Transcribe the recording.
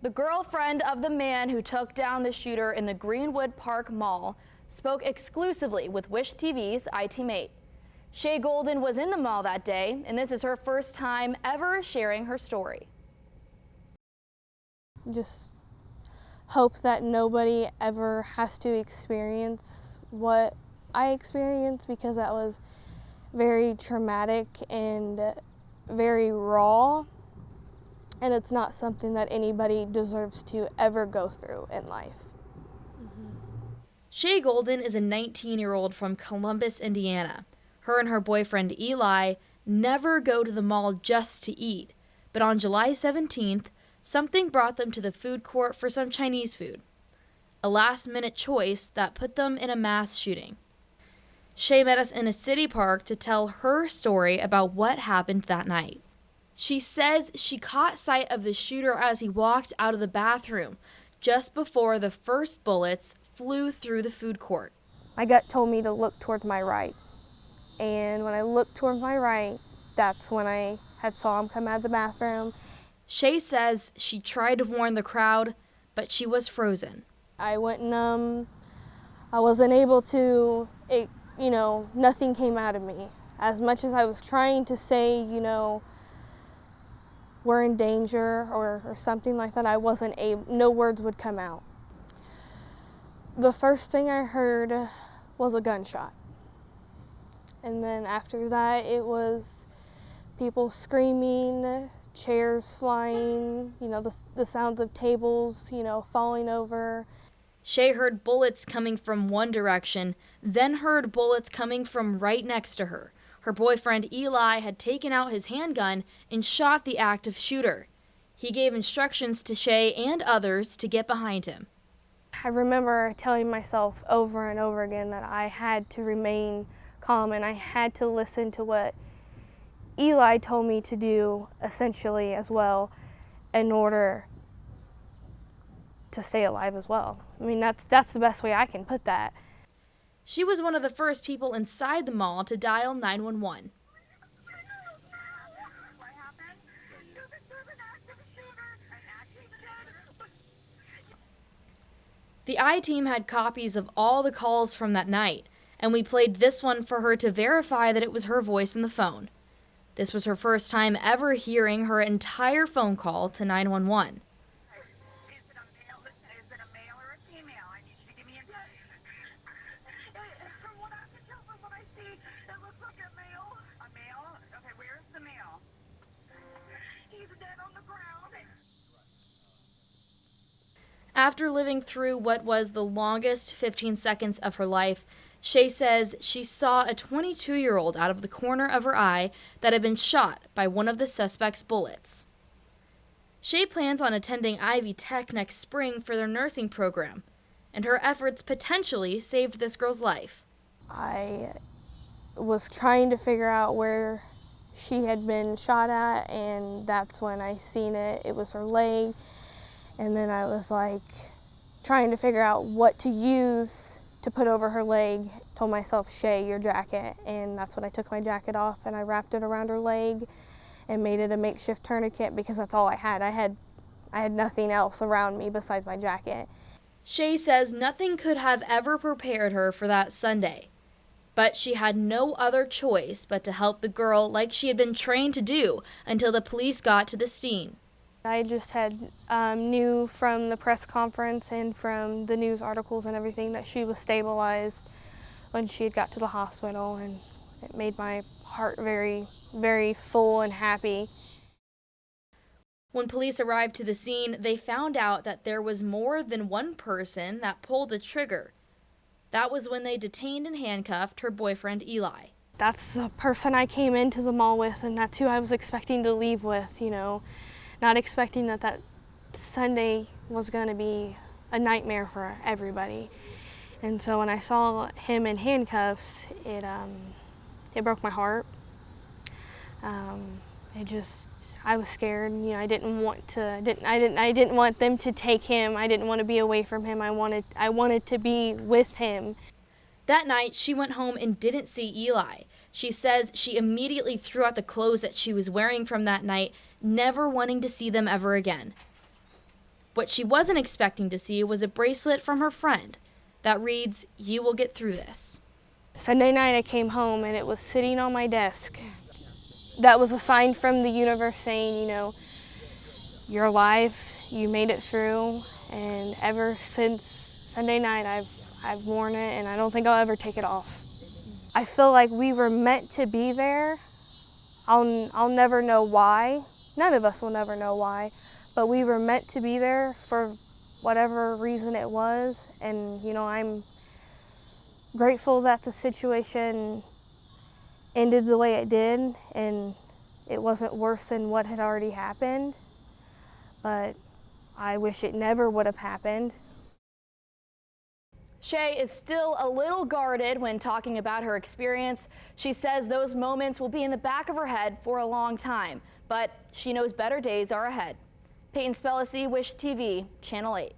The girlfriend of the man who took down the shooter in the Greenwood Park Mall spoke exclusively with Wish TV's iTeammate. Shay Golden was in the mall that day, and this is her first time ever sharing her story. Just hope that nobody ever has to experience what I experienced, because that was very traumatic and very raw, and it's not something that anybody deserves to ever go through in life. Shay Golden is a 19-year-old from Columbus, Indiana. Her and her boyfriend Eli never go to the mall just to eat, but on July 17th, something brought them to the food court for some Chinese food. A last-minute choice that put them in a mass shooting. Shay met us in a city park to tell her story about what happened that night. She says she caught sight of the shooter as he walked out of the bathroom just before the first bullets flew through the food court. My gut told me to look towards my right, and when I looked towards my right, that's when I had saw him come out of the bathroom. Shay says she tried to warn the crowd, but she was frozen. I went numb. I wasn't able to, nothing came out of me. As much as I was trying to say, we're in danger or something like that, I wasn't able, no words would come out. The first thing I heard was a gunshot. And then after that, it was people screaming, chairs flying, the sounds of tables, falling over. Shay heard bullets coming from one direction, then heard bullets coming from right next to her. Her boyfriend Eli had taken out his handgun and shot the active shooter. He gave instructions to Shay and others to get behind him. I remember telling myself over and over again that I had to remain calm and I had to listen to what Eli told me to do, essentially, as well, in order to stay alive as well. I mean, that's the best way I can put that. She was one of the first people inside the mall to dial 911. The I-Team had copies of all the calls from that night, and we played this one for her to verify that it was her voice in the phone. This was her first time ever hearing her entire phone call to 911. After living through what was the longest 15 seconds of her life, Shay says she saw a 22-year-old out of the corner of her eye that had been shot by one of the suspect's bullets. Shay plans on attending Ivy Tech next spring for their nursing program, and her efforts potentially saved this girl's life. I was trying to figure out where she had been shot at, and that's when I seen it. It was her leg. And then I was trying to figure out what to use to put over her leg. Told myself, Shay, your jacket. And that's when I took my jacket off and I wrapped it around her leg and made it a makeshift tourniquet, because that's all I had. I had nothing else around me besides my jacket. Shay says nothing could have ever prepared her for that Sunday. But she had no other choice but to help the girl like she had been trained to do until the police got to the scene. I just had knew from the press conference and from the news articles and everything that she was stabilized when she had got to the hospital, and it made my heart very, very full and happy. When police arrived to the scene, they found out that there was more than one person that pulled a trigger. That was when they detained and handcuffed her boyfriend Eli. That's the person I came into the mall with, and that's who I was expecting to leave with, not expecting that Sunday was going to be a nightmare for everybody. And so when I saw him in handcuffs, it broke my heart. I was scared. I didn't want them to take him. I didn't want to be away from him. I wanted to be with him. That night, she went home and didn't see Eli. She says she immediately threw out the clothes that she was wearing from that night, never wanting to see them ever again. What she wasn't expecting to see was a bracelet from her friend that reads, "You will get through this." Sunday night I came home and it was sitting on my desk. That was a sign from the universe saying, you know, you're alive, you made it through, and ever since Sunday night I've worn it and I don't think I'll ever take it off. I feel like we were meant to be there. I'll never know why. None of us will never know why, but we were meant to be there for whatever reason it was, and you know, I'm grateful that the situation ended the way it did and it wasn't worse than what had already happened, but I wish it never would have happened. Shay is still a little guarded when talking about her experience. She says those moments will be in the back of her head for a long time, but she knows better days are ahead. Peyton, Spellacy, Wish TV, Channel 8.